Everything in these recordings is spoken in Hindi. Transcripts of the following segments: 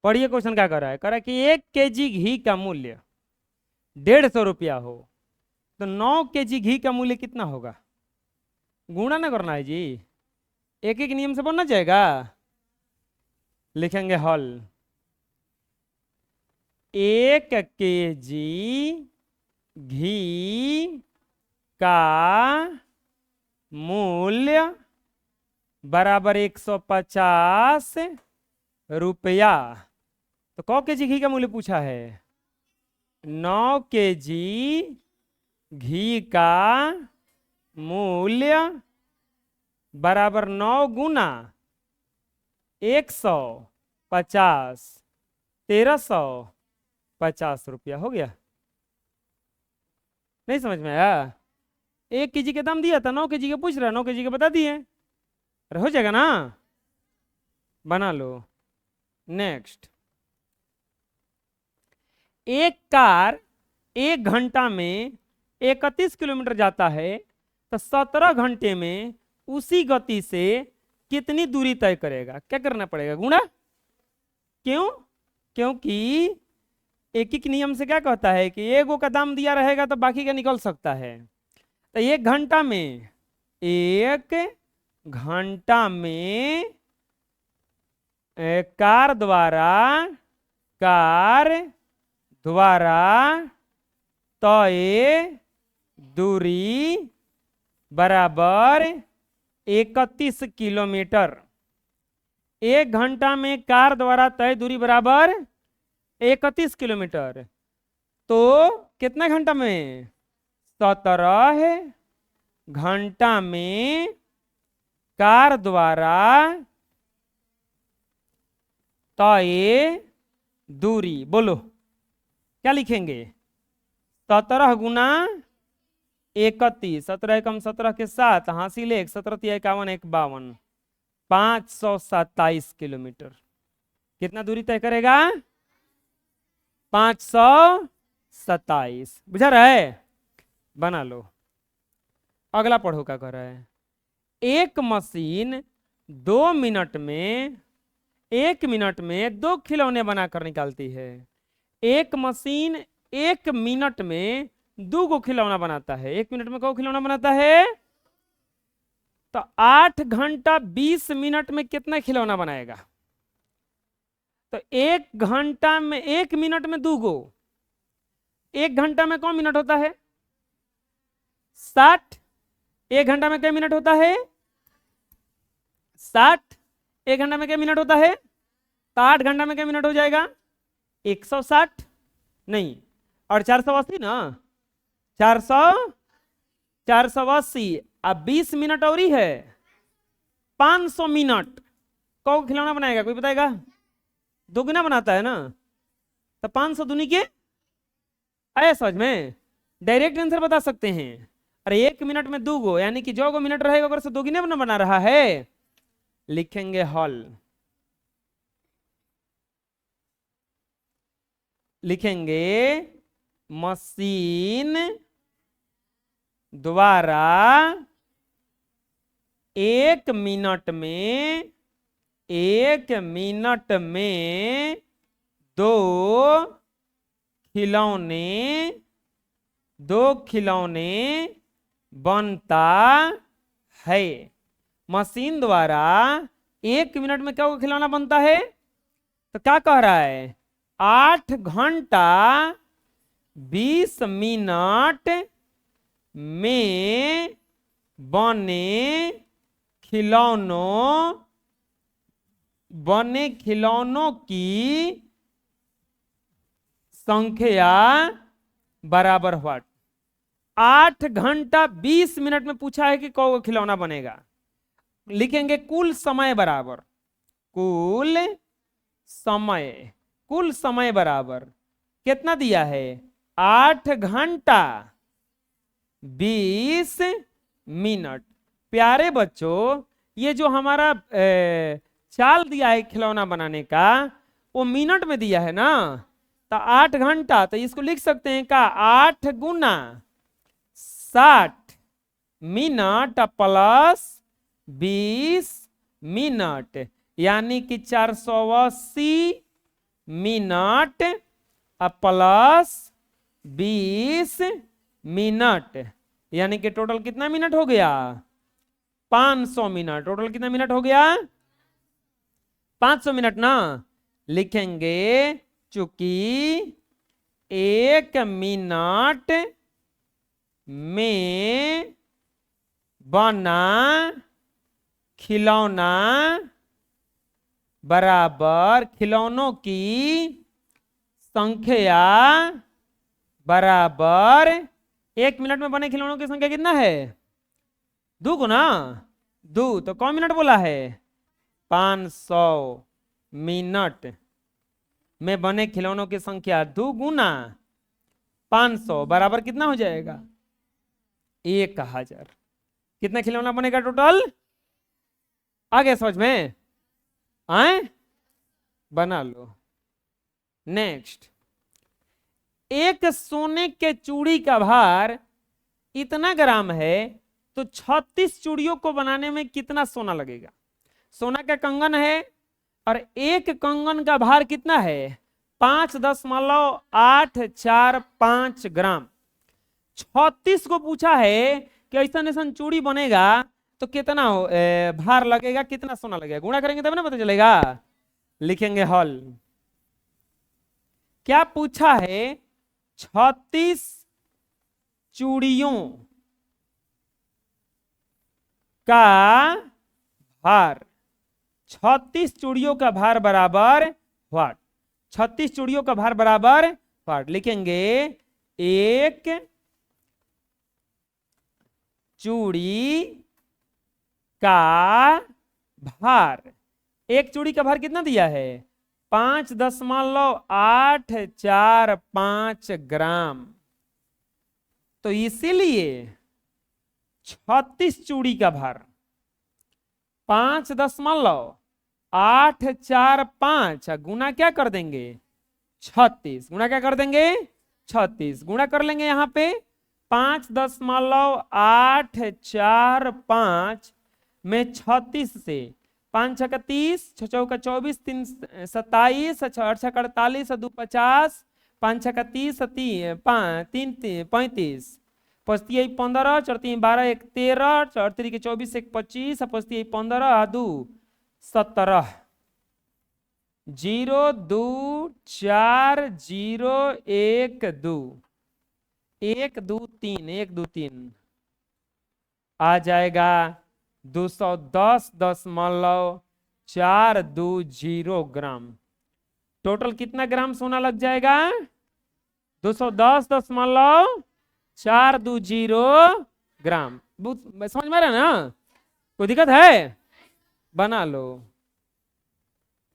पढ़िए क्वेश्चन क्या कर रहा है, कह रहा है कि 1 kg घी का मूल्य 150 रुपया हो तो 9 kg घी का मूल्य कितना होगा। गुणा ना करना है जी, एक एक नियम से बनना जाएगा। लिखेंगे हल 1 kg घी का मूल्य बराबर 150 रुपया। तो क kg घी का मूल्य पूछा है, 9 kg घी का मूल्य बराबर 9 गुना 150, 1350 रुपया हो गया। नहीं समझ में आया। 1 kg का दाम दिया था, 9 kg का पूछ रहा है, 9 kg का बता दिए, अरे हो जाएगा ना, बना लो। नेक्स्ट, एक कार 1 घंटा में 31 किलोमीटर जाता है तो 17 घंटे में उसी गति से कितनी दूरी तय करेगा। क्या करना पड़ेगा, गुणा। क्यों, क्योंकि एक एक नियम से क्या कहता है कि एगो का दाम दिया रहेगा तो बाकी का निकल सकता है। तो 1 घंटा में, 1 घंटा में कार द्वारा तय दूरी बराबर 31 किलोमीटर। 1 घंटा में कार द्वारा तय दूरी बराबर 31 किलोमीटर। तो कितना घंटा में, 17 घंटा में कार द्वारा तय दूरी, बोलो क्या लिखेंगे। 17 गुना 31, 17 एकम 17 के साथ हासिल 1, 17 तिया 51, 1 52, 527 किलोमीटर। कितना दूरी तय करेगा, 527। बुझा रहा है, बना लो। अगला पढ़ो क्या कर रहा है। एक मशीन 2 मिनट में 2 खिलौने बनाकर निकालती है। एक मशीन 1 मिनट में 2 गो खिलौना बनाता है। 1 मिनट में कौ खिलौना बनाता है, तो 8 घंटा 20 मिनट में कितना खिलौना बनाएगा। तो 1 घंटा में 1 मिनट में 2 गो, 1 घंटा में कौन मिनट होता है, 60। 1 घंटा में क्या मिनट होता है, 60। 1 घंटा में क्या मिनट होता है, तो 8 घंटा में क्या मिनट हो जाएगा, 160 नहीं, और 480 ना, 480 अब 20 मिनट और ही है, 500 मिनट। कौ खिलौना बनाएगा, कोई बताएगा। 2 गुना बनाता है ना, तो 500 दूनी के आया समझ में, डायरेक्ट आंसर बता सकते हैं। अरे 1 मिनट में 2 गो, यानी कि जो गो मिनट रहेगा अगर से 2 गुना बना रहा है। लिखेंगे हल, लिखेंगे मशीन द्वारा 1 मिनट में 2 खिलौने बनता है। मशीन द्वारा 1 मिनट में क्या खिलौना बनता है, तो क्या कह रहा है, 8 घंटा 20 मिनट में बने खिलौनों की संख्या बराबर व्हाट। 8 घंटा 20 मिनट में पूछा है कि कौन खिलौना बनेगा। लिखेंगे कुल समय बराबर, कुल समय बराबर कितना दिया है, 8 घंटा 20 मिनट। प्यारे बच्चों, ये जो हमारा चाल दिया है खिलौना बनाने का, वो मिनट में दिया है ना, तो 8 घंटा, तो इसको लिख सकते हैं का 8 गुना 60 मिनट प्लस 20 मिनट, यानी कि 480 मिनट प्लस 20 मिनट, यानी कि टोटल कितना मिनट हो गया? 500 मिनट। टोटल कितना मिनट हो गया? 500 मिनट ना। लिखेंगे चूंकि 1 मिनट में बना खिलौना बराबर खिलौनों की संख्या बराबर 1 मिनट में बने खिलौनों की संख्या कितना है? 2 गुना 2, तो कौन मिनट बोला है? 500 मिनट में बने खिलौनों की संख्या 2 गुना 500 बराबर कितना हो जाएगा? 1000। कितना खिलौना बनेगा टोटल? आगे समझ में आए? बना लो। नेक्स्ट, एक सोने के चूड़ी का भार इतना ग्राम है, तो 36 चूड़ियों को बनाने में कितना सोना लगेगा? सोना का कंगन है और एक कंगन का भार कितना है? 5.845 ग्राम। 36 को पूछा है कि ऐसा ऐसा चूड़ी बनेगा तो कितना भार लगेगा, कितना सोना लगेगा? गुणा करेंगे तब ना पता चलेगा। लिखेंगे हल। क्या पूछा है? 36 चूड़ियों का भार, 36 चूड़ियों का भार बराबर व्हाट? 36 चूड़ियों का भार बराबर व्हाट? लिखेंगे एक चूड़ी का भार, एक चूड़ी का भार कितना दिया है? 5.845 ग्राम। तो इसीलिए 36 चूड़ी का भार 5.845 गुना क्या कर देंगे? 36। गुना क्या कर देंगे? 36 गुना कर लेंगे यहाँ पे 5.845 में 36 से 5 छक्का 30, 6 चौका 24, 3 27, 8 छक्का 48, 2 50, 5 छक्का 30, 3 35, 5 15, 4 12, 1 13, 4 3 24, 1 25, 5 15, 2 17, 0 2 4 0 1 2 1 2 3 1 2 3 आ जाएगा 210.420 ग्राम। टोटल कितना ग्राम सोना लग जाएगा? 210.420 ग्राम। समझ में आ रहा है ना? कोई दिक्कत है? बना लो।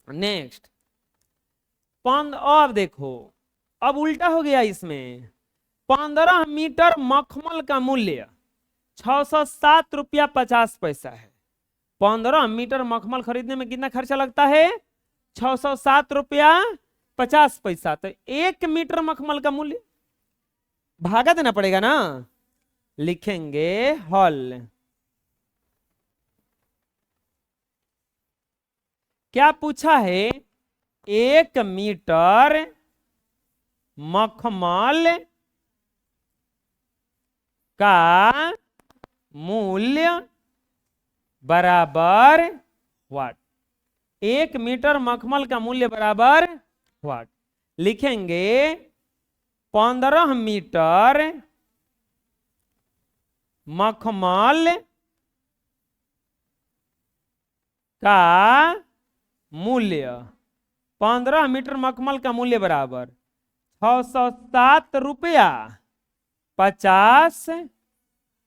नेक्स्ट, अब देखो, अब उल्टा हो गया इसमें। 15 मीटर मखमल का मूल्य 607 रुपया 50 पैसा है। 15 मीटर मखमल खरीदने में कितना खर्चा लगता है? 607 रुपया 50 पैसा। तो 1 मीटर मखमल का मूल्य भागा देना पड़ेगा ना। लिखेंगे हल। क्या पूछा है? 1 मीटर मखमल का मूल्य बराबर व्हाट? 1 मीटर मखमल का मूल्य बराबर व्हाट? लिखेंगे 15 मीटर मखमल का मूल्य, 15 मीटर मखमल का मूल्य बराबर 607 रुपया 50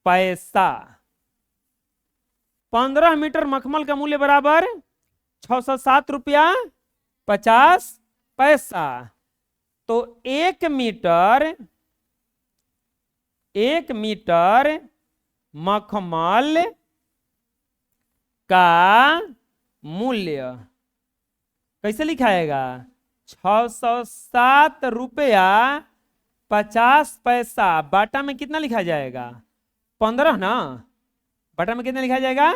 पैसा। 15 मीटर मखमल का मूल्य बराबर 607 रुपया 50 पैसा। तो 1 मीटर मखमल का मूल्य कैसे लिखाएगा? 607 रुपया 50 पैसा बाटा में कितना लिखा जाएगा? 15 ना। बाटा में कितना लिखा जाएगा?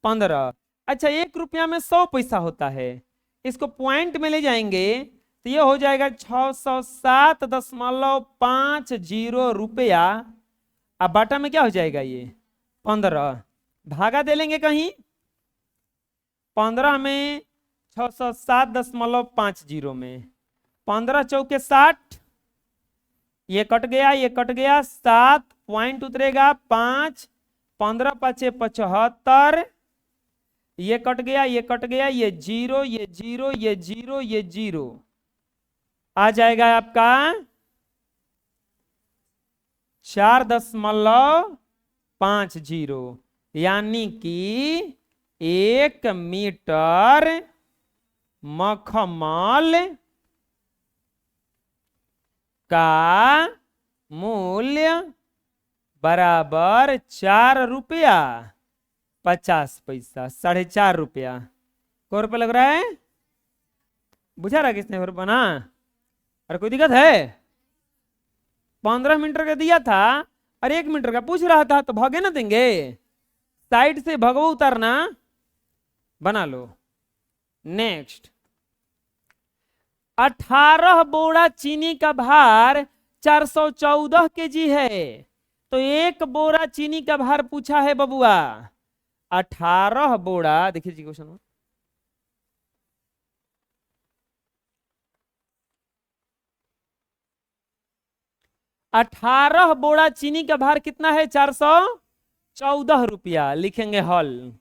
15। अच्छा, 1 रुपया में 100 पैसा होता है। इसको पॉइंट में ले जाएंगे तो ये हो जाएगा 607.50 रुपया। अब बाटा में क्या हो जाएगा, ये 15, भागा दे लेंगे कहीं, 15 में 607.50 में 15 चौके 60, ये कट गया, ये कट गया, 7 पॉइंट उतरेगा 5, 15 पचे 75, ये कट गया, ये कट गया, ये जीरो, ये जीरो, ये जीरो, ये जीरो, आ जाएगा आपका 4.50, यानी कि 1 मीटर मखमल का मूल्य बराबर 4 रुपया 50 पैसा, 4.5 रुपया। को रुपया लग रहा है? बुझा रहा किसने फिर बना? अरे कोई दिक्कत है? 15 मीटर का दिया था और 1 मीटर का पूछ रहा था, तो भागे ना देंगे, साइड से भगवो उतारना, बना लो। नेक्स्ट, 18 बोरा चीनी का भार 414 केजी है, तो 1 बोरा चीनी का भार पूछा है बबुआ। 18 बोरा, देखिए जी क्वेश्चन, 18 बोरा चीनी का भार कितना है? 414 रुपया। लिखेंगे हल।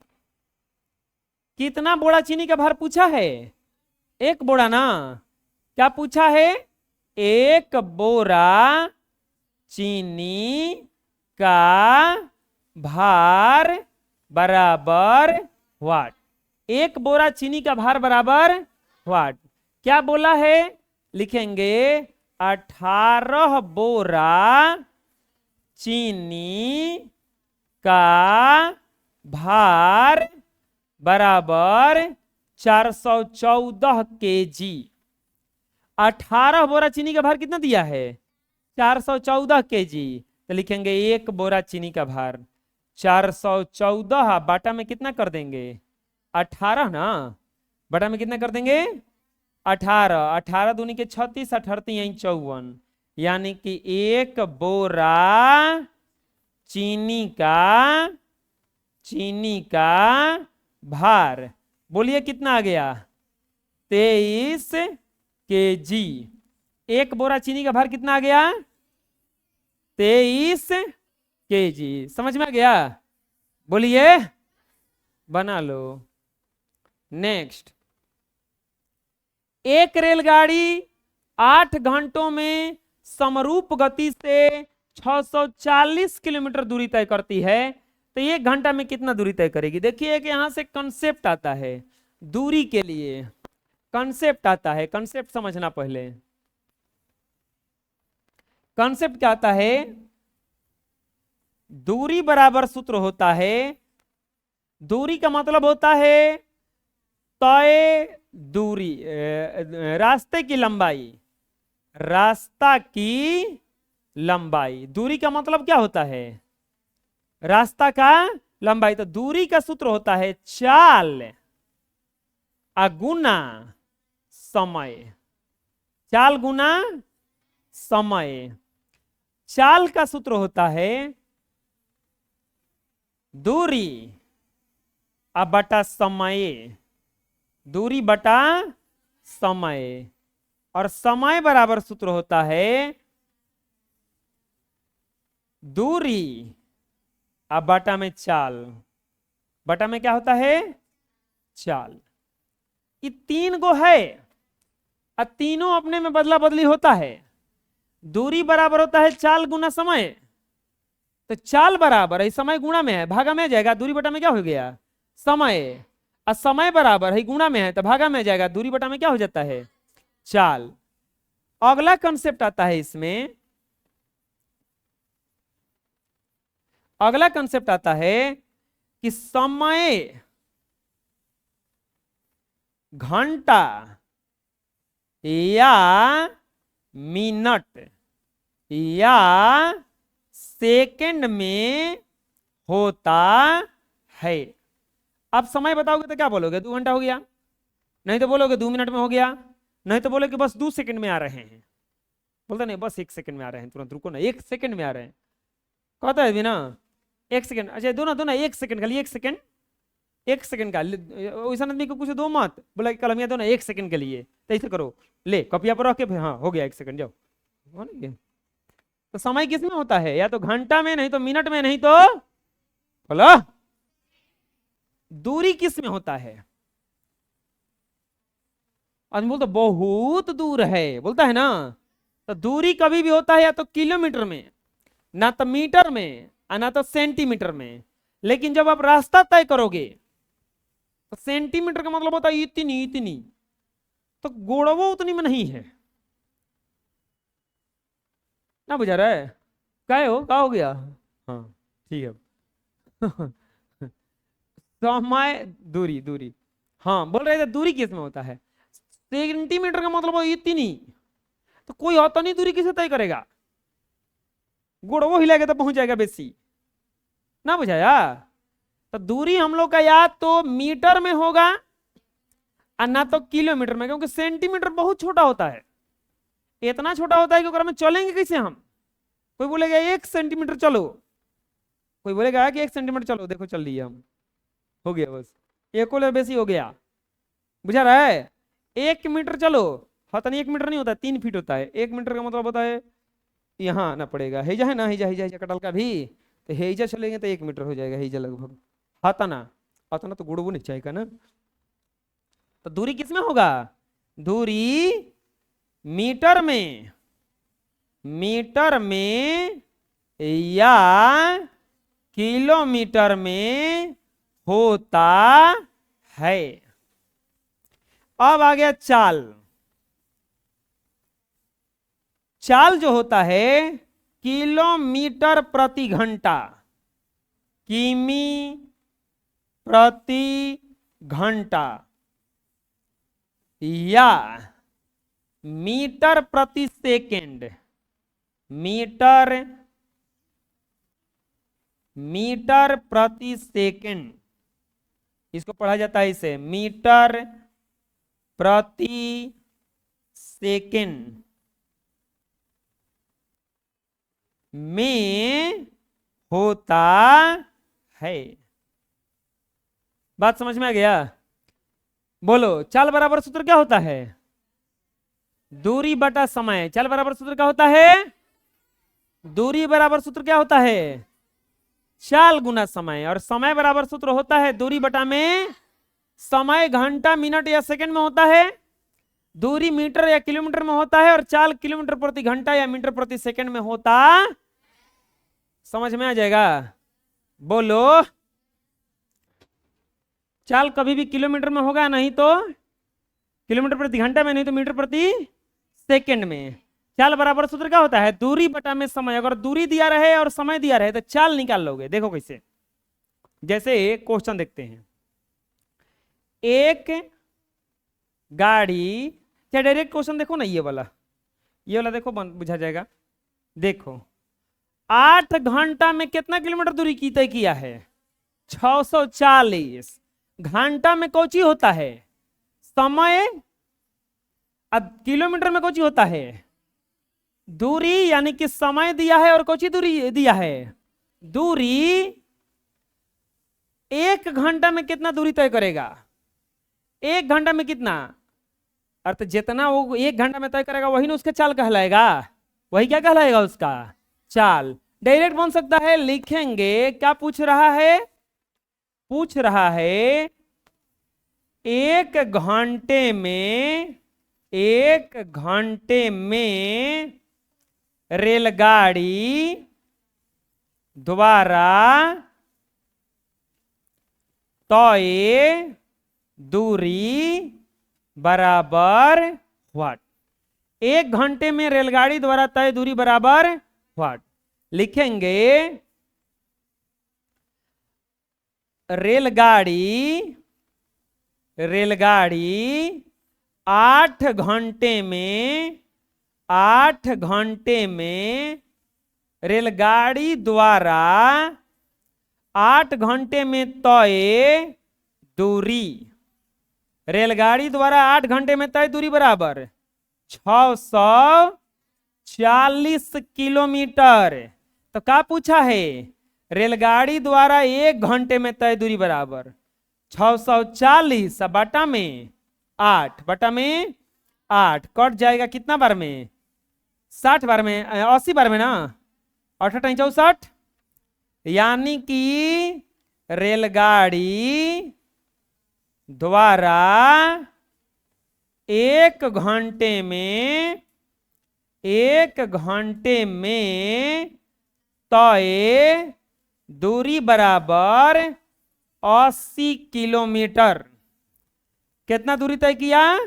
कितना बोरा चीनी का भार पूछा है? 1 बोरा ना, क्या पूछा है? 1 बोरा चीनी का भार बराबर वाट। 1 बोरा चीनी का भार बराबर वाट। क्या बोला है? लिखेंगे 18 बोरा चीनी का भार बराबर 414 केजी। 18 बोरा चीनी का भार कितना दिया है? 414 केजी। तो लिखेंगे 1 बोरा चीनी का भार 414 बाटा में कितना कर देंगे? 18 ना, बाटा में कितना कर देंगे? 18। 18 दूनी के 36, 18 यहीं 54, यानी कि 1 बोरा चीनी का भार, बोलिए कितना आ गया? 23 केजी। 1 बोरा चीनी का भार कितना आ गया? 23 केजी। समझ में आ गया? बोलिए, बना लो। नेक्स्ट, एक रेलगाड़ी 8 घंटों में समरूप गति से 640 किलोमीटर दूरी तय करती है, तो 1 घंटा में कितना दूरी तय करेगी? देखिए कि यहां से कंसेप्ट आता है, दूरी के लिए कंसेप्ट आता है। कंसेप्ट समझना पहले। कंसेप्ट क्या आता है? दूरी बराबर सूत्र होता है, दूरी का मतलब होता है तय दूरी, रास्ते की लंबाई, रास्ता की लंबाई। दूरी का मतलब क्या होता है? रास्ता का लंबाई। तो दूरी का सूत्र होता है चाल गुना समय। चाल गुना समय। चाल का सूत्र होता है दूरी बटा समय, दूरी बटा समय। और समय बराबर सूत्र होता है दूरी बटा में चाल। बटा में क्या होता है? चाल। ये 3 गो है और तीनों अपने में बदला बदली होता है। दूरी बराबर होता है चाल गुना समय, तो चाल बराबर है समय गुणा में है, भागा में आ जाएगा, दूरी बटा में क्या हो गया? समय। और समय बराबर है गुणा में है, तो भागा में आ जाएगा, दूरी बटा में क्या हो जाता है? चाल। अगला कंसेप्ट आता है इसमें, अगला कंसेप्ट आता है कि समय घंटा या मिनट या सेकंड में होता है। अब समय बताओगे तो क्या बोलोगे? 2 घंटा हो गया, नहीं तो बोलोगे 2 मिनट में हो गया, नहीं तो बोले कि बस 2 सेकंड में आ रहे हैं, बोलता नहीं बस 1 सेकंड में आ रहे हैं, तुरंत रुको ना, 1 सेकंड में आ रहे हैं, कहता है भी ना 1 सेकंड, अच्छा दो ना 1 सेकंड, खाली 1 सेकंड, 1 सेकंड का वैसा आदमी को कुछ दो मत, बोला कलमिया दो ना 1 सेकंड के लिए, तो ऐसे करो, ले कपिया पर रख के, हाँ हो गया 1 सेकंड, जाओ, हो नहीं गया। तो समय किस में होता है, या तो घंटा में, नहीं तो मिनट में, नहीं तो बोला दूरी किस में होता है। आदमी बोलता बहुत दूर है, बोलता है ना, तो दूरी कभी भी होता है या तो किलोमीटर में, ना तो मीटर में, और ना तो सेंटीमीटर में। लेकिन जब आप रास्ता तय करोगे तो सेंटीमीटर का मतलब होता है इतनी इतनी, तो गोड़वो उतनी में नहीं है ना, बुझा रहा है, क्या हो गया, हाँ ठीक है समय दूरी दूरी, हाँ बोल रहे थे दूरी किस में होता है, सेंटीमीटर का मतलब वो इतनी, तो कोई होता नहीं दूरी किसे तय करेगा, गुड़ वो हिलाएगा तो पहुंच जाएगा बेसी ना, बुझाया। तो दूरी हम लोग का या तो मीटर में होगा और ना तो किलोमीटर में, क्योंकि सेंटीमीटर बहुत छोटा होता है, इतना छोटा होता है कि ओकरा में चलेंगे कैसे हम। कोई बोलेगा 1 सेंटीमीटर चलो, कोई बोलेगा कि 1 सेंटीमीटर चलो, देखो चल लिए हम, हो गया बस, एक बेसी हो गया, बुझा रहा है। 1 मीटर चलो, हाँ तो नहीं 1 मीटर नहीं होता, 3 फीट होता है, 1 मीटर का मतलब होता है यहाँ आना पड़ेगा, हेजा है ना, हेजा हेजा हेजा कटल का भी, तो हेजा चलेंगे तो 1 मीटर हो जाएगा, हेजा लगभग, हाथा ना तो गुड़बो नहीं चाहिए ना। तो दूरी किस में होगा, दूरी मीटर में, मीटर में या किलोमीटर में होता है। अब आ गया चाल। चाल जो होता है किलोमीटर प्रति घंटा, किमी प्रति घंटा, या मीटर प्रति सेकंड, मीटर प्रति सेकंड, इसको पढ़ा जाता है इसे मीटर प्रति सेकंड में होता है। बात समझ में आ गया, बोलो चाल बराबर सूत्र क्या होता है, दूरी बटा समय। चाल बराबर सूत्र क्या होता है, दूरी बराबर सूत्र क्या होता है, चाल गुना समय, और समय बराबर सूत्र होता है दूरी बटा में समय, घंटा मिनट या सेकंड में होता है, दूरी मीटर या किलोमीटर में होता है, और चाल किलोमीटर प्रति घंटा या मीटर प्रति सेकंड में होता। समझ में आ जाएगा, बोलो चाल कभी भी किलोमीटर में होगा, नहीं तो किलोमीटर प्रति घंटा में, नहीं तो मीटर प्रति सेकंड में। चाल बराबर सूत्र क्या होता है, दूरी बटा में समय। अगर दूरी दिया रहे और समय दिया रहे तो चाल निकाल लोगे। देखो कैसे, जैसे क्वेश्चन देखते हैं, एक गाड़ी, क्या डायरेक्ट क्वेश्चन देखो ना, ये वाला देखो बुझा जाएगा। देखो 8 घंटा में कितना किलोमीटर दूरी की तय किया है, 640। घंटा में कौची होता है, समय, किलोमीटर में कौची होता है, दूरी, यानी कि समय दिया है और कौची दूरी दिया है, दूरी। 1 घंटा में कितना दूरी तय करेगा, 1 घंटा में कितना, अर्थ जितना वो 1 घंटा में तय करेगा वही ना उसका चाल कहलाएगा, वही क्या कहलाएगा उसका चाल। डायरेक्ट बन सकता है, लिखेंगे क्या पूछ रहा है, पूछ रहा है 1 घंटे में, 1 घंटे में रेलगाड़ी द्वारा तय दूरी बराबर व्हाट। 1 घंटे में रेलगाड़ी द्वारा तय दूरी बराबर व्हाट। लिखेंगे रेलगाड़ी 8 घंटे में, 8 घंटे में रेलगाड़ी द्वारा 8 घंटे में तय दूरी, रेलगाड़ी द्वारा 8 घंटे में तय दूरी बराबर 640 किलोमीटर। तो क्या पूछा है, रेलगाड़ी द्वारा 1 घंटे में तय दूरी बराबर 640 बटा में 8, बटा में 8 कट जाएगा कितना बार में, 60 बार में, 80 बार में ना, 8 64, यानी कि रेलगाड़ी द्वारा 1 घंटे में तय दूरी बराबर 80 किलोमीटर। कितना दूरी तय किया,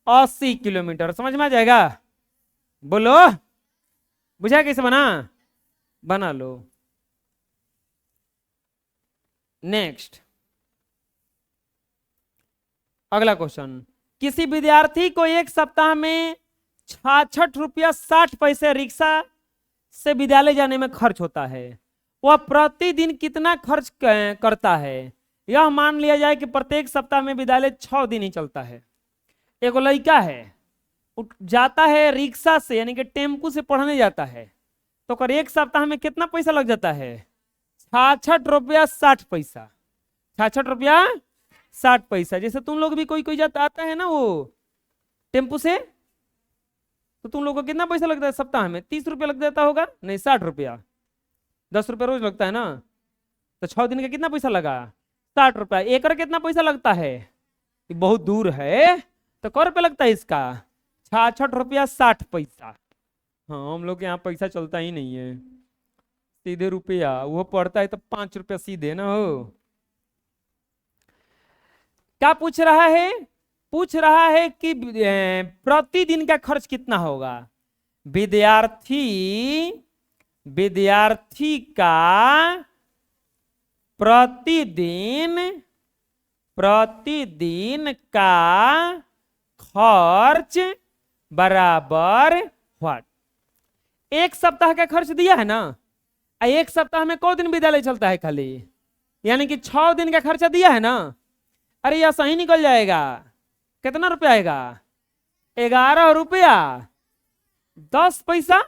80 किलोमीटर। समझ में आ जाएगा, बोलो बुझा कैसे बना, बना लो। नेक्स्ट अगला क्वेश्चन, किसी विद्यार्थी को 1 सप्ताह में 66 रुपया 60 पैसे रिक्शा से विद्यालय जाने में खर्च होता है, वह प्रतिदिन कितना खर्च करता है। यह मान लिया जाए कि प्रत्येक सप्ताह में विद्यालय 6 दिन ही चलता है। एक लड़का है, जाता है रिक्शा से यानी कि टेम्पू से पढ़ने जाता है, तो कर 1 सप्ताह में कितना पैसा लग जाता है, 66 रुपया 60 पैसा, 66 रुपया 60 पैसा। जैसे तुम लोग भी कोई जाता आता है ना वो टेम्पू से, तो तुम लोग को कितना पैसा लगता है सप्ताह में, 30 रुपया लग जाता होगा, नहीं 60 रुपया, 10 रुपया रोज लगता है ना, तो 6 दिन का कितना पैसा लगा, 60 रुपया। एकड़ कितना पैसा लगता है, बहुत दूर है, तो कै रुपया लगता है इसका, 66 रुपया 60 पैसा। हाँ, हम लोग के यहाँ पैसा चलता ही नहीं है, सीधे रुपया, वो पड़ता है तो 5 रुपया सीधे ना हो। क्या पूछ रहा है, पूछ रहा है कि प्रतिदिन का खर्च कितना होगा। विद्यार्थी का प्रतिदिन का खर्च बराबर व्हाट। 1 सप्ताह का खर्च दिया है ना, 1 सप्ताह में कौ दिन विद्यालय चलता है खाली, यानी कि 6 दिन का खर्चा दिया है ना। अरे यह सही निकल जाएगा, कितना रुपया आएगा, 11 रुपया 10 पैसा,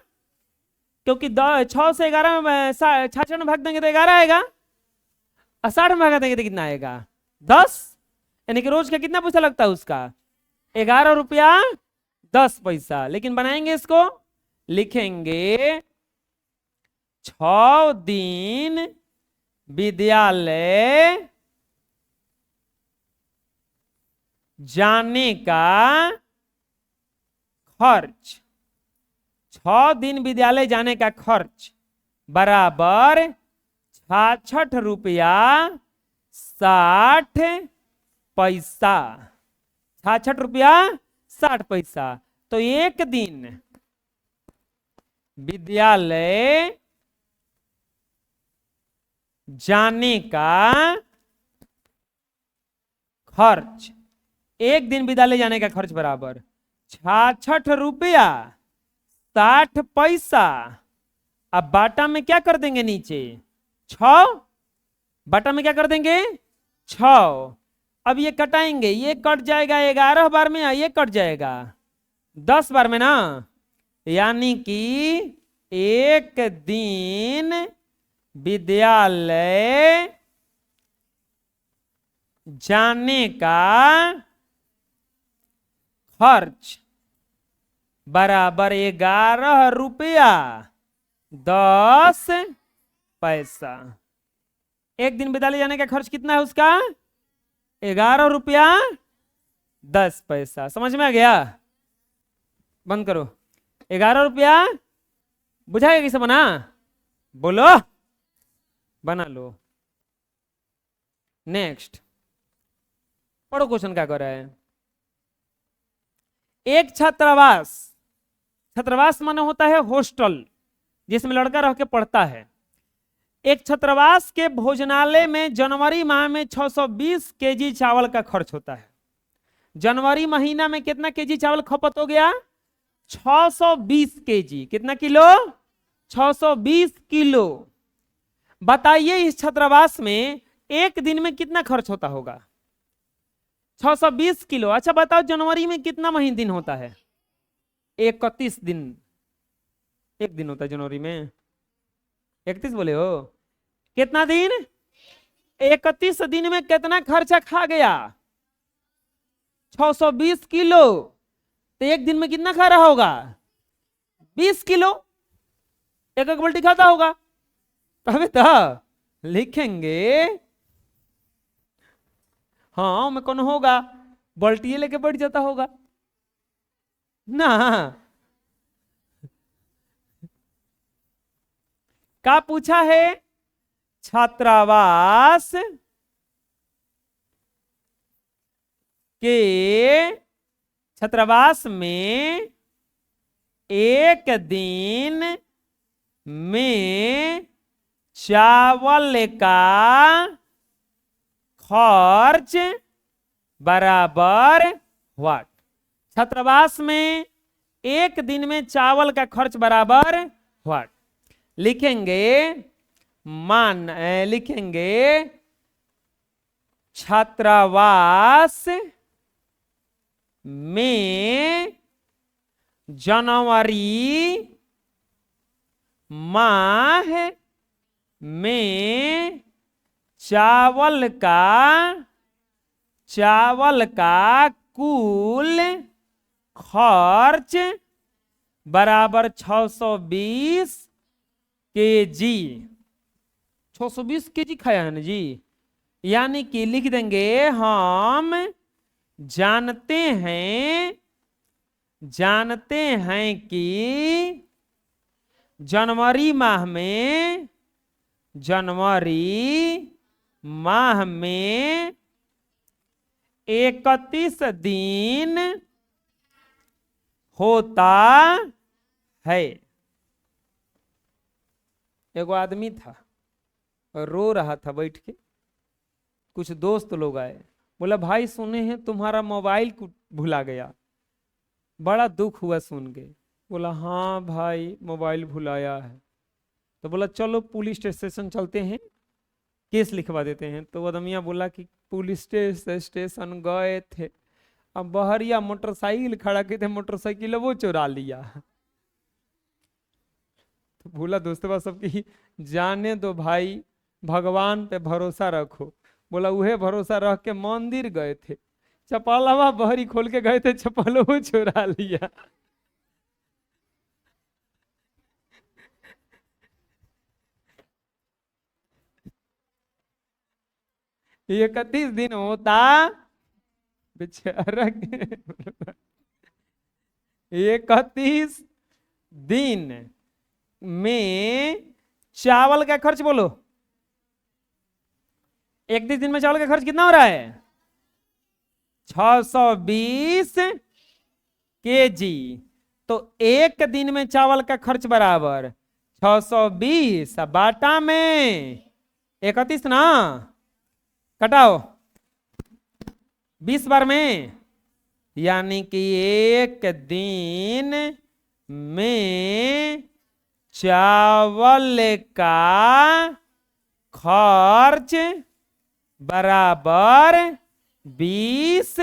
क्योंकि 6 से 11 में 66 में भाग देंगे तो 11 आएगा, और 60 में भाग देंगे तो कितना आएगा, 10। यानी कि रोज का कितना पैसा लगता है उसका, 11 रुपया 10 पैसा। लेकिन बनाएंगे इसको, लिखेंगे 6 दिन विद्यालय जाने का खर्च, 6 दिन विद्यालय जाने का खर्च बराबर 66 रुपया 60 पैसा, 66 रुपया 60 पैसा। तो 1 दिन विद्यालय जाने का खर्च, 1 दिन विद्यालय जाने का खर्च बराबर 66 रुपया 60 पैसा। अब बाटा में क्या कर देंगे, नीचे 6, बाटा में क्या कर देंगे 6। अब ये कटाएंगे, ये कट जाएगा 11 बार में, ये कट जाएगा 10 बार में ना, यानी कि 1 दिन विद्यालय जाने का खर्च बराबर 11 रुपया 10 पैसा। 1 दिन विद्यालय जाने का खर्च कितना है उसका, 11 रुपया 10 पैसा। समझ में आ गया, बंद करो। 11 रुपया बुझाएगा कैसे बना, बोलो, बना लो। नेक्स्ट पढ़ो क्वेश्चन क्या कर रहा है। एक छात्रावास माने होता है हॉस्टल, जिसमें लड़का रह के पढ़ता है। एक छात्रावास के भोजनालय में जनवरी माह में 620 केजी चावल का खर्च होता है। जनवरी महीना में कितना केजी चावल खपत हो गया, 620 केजी। कितना किलो, 620 किलो। बताइए इस छात्रावास में 1 दिन में कितना खर्च होता होगा। 620 किलो। अच्छा बताओ जनवरी में कितना महीने दिन होता है? 31 दिन। एक दिन होता है जनवरी में, 31 बोले हो? कितना दिन? 31 दिन में कितना खर्चा खा गया? 620 किलो। तो एक दिन में कितना खा रहा होगा? 20 किलो। एक एक बाल्टी खाता होगा, तभी तो लिखेंगे। हाँ मैं कौन होगा, बाल्टी लेके बैठ जाता होगा ना। क्या पूछा है? छात्रावास के, छात्रावास में एक दिन में चावल का खर्च बराबर व्हाट? छात्रावास में एक दिन में चावल का खर्च बराबर व्हाट? लिखेंगे लिखेंगे छात्रावास में जनवरी माह में चावल का कुल खर्च बराबर 620 केजी। 620 केजी खाया है ना जी। यानी कि लिख देंगे हम जानते हैं कि जनवरी माह में 31 दिन होता है। एगो आदमी था और रो रहा था बैठ के। कुछ दोस्त लोग आए, बोला भाई सुने हैं तुम्हारा मोबाइल भुला गया। बड़ा दुख हुआ सुन के। बोला हाँ भाई मोबाइल भुलाया है। तो बोला चलो पुलिस स्टेशन चलते हैं, केस लिखवा देते हैं। तो आदमिया बोला कि पुलिस स्टेशन गए थे, अब बहरिया मोटरसाइकिल खड़ा किए थे, मोटरसाइकिल वो चुरा लिया। तो बोला दोस्तों सबकी जाने दो भाई, भगवान पे भरोसा रखो। बोला उहे भरोसा रख के मंदिर गए थे, चपलवा बहरी खोल के गए थे, चपलवा चुरा लिया। ये 31 दिन होता बेचारा। 31 दिन में चावल का खर्च बोलो। 31 दिन में चावल का खर्च कितना हो रहा है? 620 केजी। तो एक दिन में चावल का खर्च बराबर 620 बाटा में 31 ना, कटाओ 20 बार में, यानी कि एक दिन में चावल का खर्च बराबर 20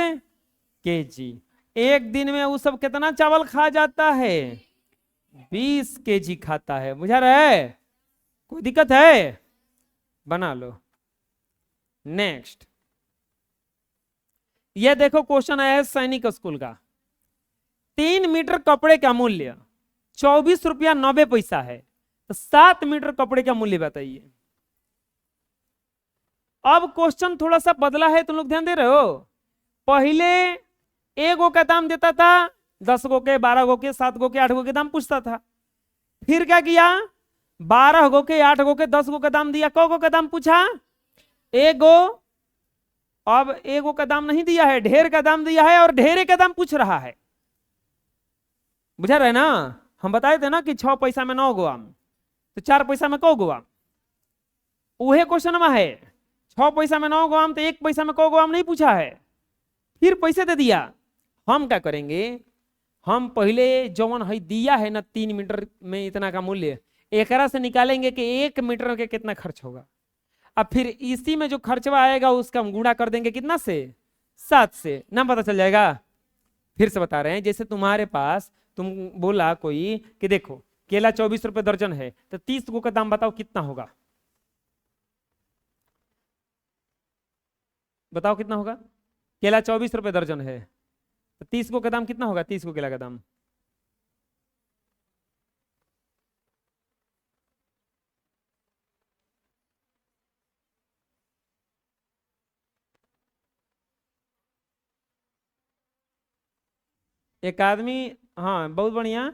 केजी। एक दिन में वो सब कितना चावल खा जाता है? 20 केजी खाता है। बुझा रहे? कोई दिक्कत है? बना लो। नेक्स्ट, यह देखो क्वेश्चन आया है सैनिक स्कूल का। 3 मीटर कपड़े का मूल्य 24 रुपया 90 पैसा है, तो 7 मीटर कपड़े का मूल्य बताइए। अब क्वेश्चन थोड़ा सा बदला है, तुम लोग ध्यान दे रहे हो? पहले एगो का दाम देता था, 10 गो के, 12 गो के, 7 गो के, 8 गो के दाम पूछता था। फिर क्या किया? 12 गो के, 8 गो के, 10 गो का दाम दिया। कौ गो का दाम पूछा? एगो। अब एगो का दाम नहीं दिया है, ढेर का दाम दिया है, और ढेरे का दाम पूछ रहा है। बुझा रहे ना? हम बताए थे ना कि 6 पैसा में 9 गो आम, तो 4 पैसा में कौ गो आम? वही क्वेश्चन में है। 6 पैसा में 9 गो आम, तो 1 पैसा में कौ गो आम नहीं पूछा है। फिर पैसे दे दिया। हम क्या करेंगे? हम पहले जौन है दिया है ना 3 मीटर में इतना का मूल्य, एकरा से निकालेंगे कि 1 मीटर के कितना खर्च होगा। अब फिर इसी में जो खर्चवा आएगा उसका हम गुणा कर देंगे कितना से? 7 से ना पता चल जाएगा। फिर से बता रहे हैं, जैसे तुम्हारे पास तुम बोला कोई कि देखो केला 24 रुपए दर्जन है, तो 30 गो का दाम बताओ कितना होगा, बताओ कितना होगा। केला 24 रुपए दर्जन है, तो 30 गो का दाम कितना होगा, 30 गो केला का दाम। एक आदमी, हाँ बहुत बढ़िया,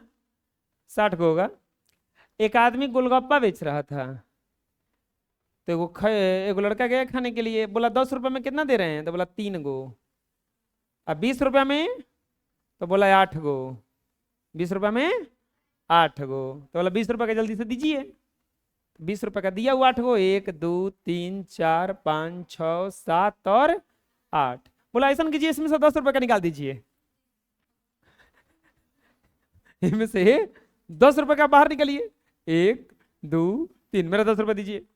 60 को होगा। एक आदमी गोलगप्पा बेच रहा था, तो एगो लड़का गया खाने के लिए, बोला 10 रुपए में कितना दे रहे हैं, तो बोला 3 गो। अब 20 रुपया में, तो बोला 8 गो। 20 रुपया में 8 गो, तो बोला 20 रुपये का जल्दी से दीजिए। 20 रुपये का दिया हुआ 8 गो, 1 2 3 4 5 6 7 और 8। बोला ऐसा कीजिए, इसमें से 10 रुपये का निकाल दीजिए। इनमें से 10 रुपये का बाहर निकालिए, 1 2 3, मेरा 10 रुपये दीजिए।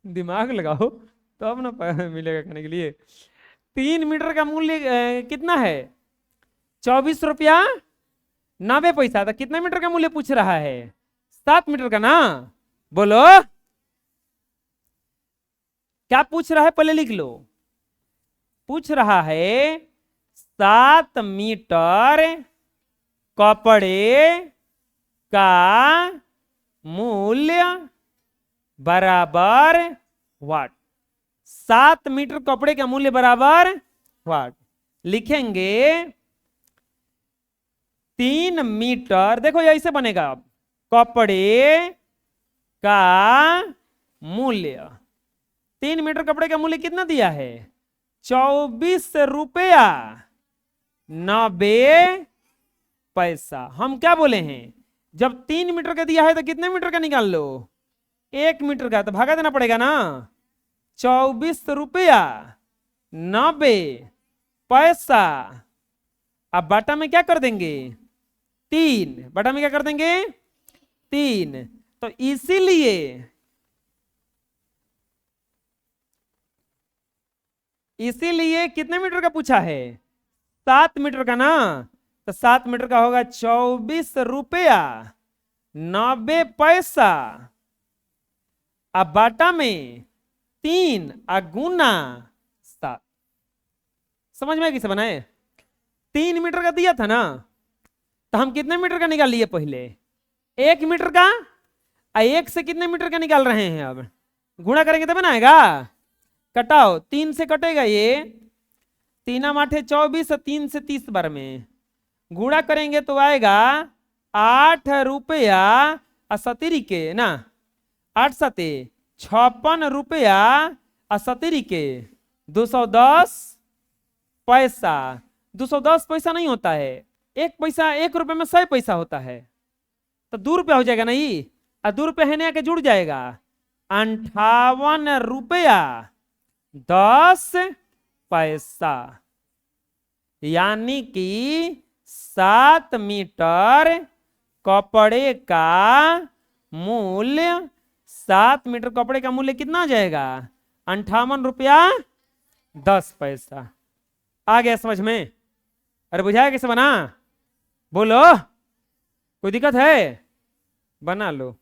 दिमाग लगाओ तो अब ना मिलेगा खाने के लिए। 3 मीटर का मूल्य कितना है, 24 रुपया 90 पैसा। तो कितना मीटर का मूल्य पूछ रहा है, 7 मीटर का ना। बोलो क्या पूछ रहा है, पहले लिख लो। पूछ रहा है 7 मीटर कपड़े का मूल्य बराबर वाट। 7 मीटर कपड़े का मूल्य बराबर वाट। लिखेंगे 3 मीटर, देखो ये ऐसे बनेगा, कपड़े का मूल्य। 3 मीटर कपड़े का मूल्य कितना दिया है, 24 रुपया 90 पैसा। हम क्या बोले हैं, जब 3 मीटर का दिया है तो कितने मीटर का निकाल लो, 1 मीटर का, तो भागा देना पड़ेगा ना। 24 रुपया 90 पैसा। अब बाटा में क्या कर देंगे, 3, बाटा में क्या कर देंगे 3। तो इसीलिए कितने मीटर का पूछा है, 7 मीटर का ना। तो 7 मीटर का होगा 24 रुपया 90 पैसा। अब बाटा में 3 गुना 7। समझ में कैसे बनाए, 3 मीटर का दिया था ना, तो हम कितने मीटर का निकाल लिए पहले, 1 मीटर का। 1 से कितने मीटर का निकाल रहे हैं, अब गुणा करेंगे तब ना आएगा। कटाओ, 3 से कटेगा ये, 3 8 24, 3 से 30 बार में गुणा करेंगे तो आएगा 8 रुपया 70 के ना, 8 7 56 रुपया 70 के 210 पैसा। 210 पैसा नहीं होता है, 1 पैसा 1 रुपये में 100 पैसा होता है, तो 2 रुपया हो जाएगा नहीं, और 2 रुपया है आके जुड़ जाएगा, 58 रुपया 10 पैसा। यानी कि 7 मीटर कपड़े का मूल्य, 7 मीटर कपड़े का मूल्य कितना हो जाएगा, 58 रुपया 10 पैसा। आ गया समझ में, अरे बुझाया कैसे बना, बोलो कोई दिक्कत है, बना लो।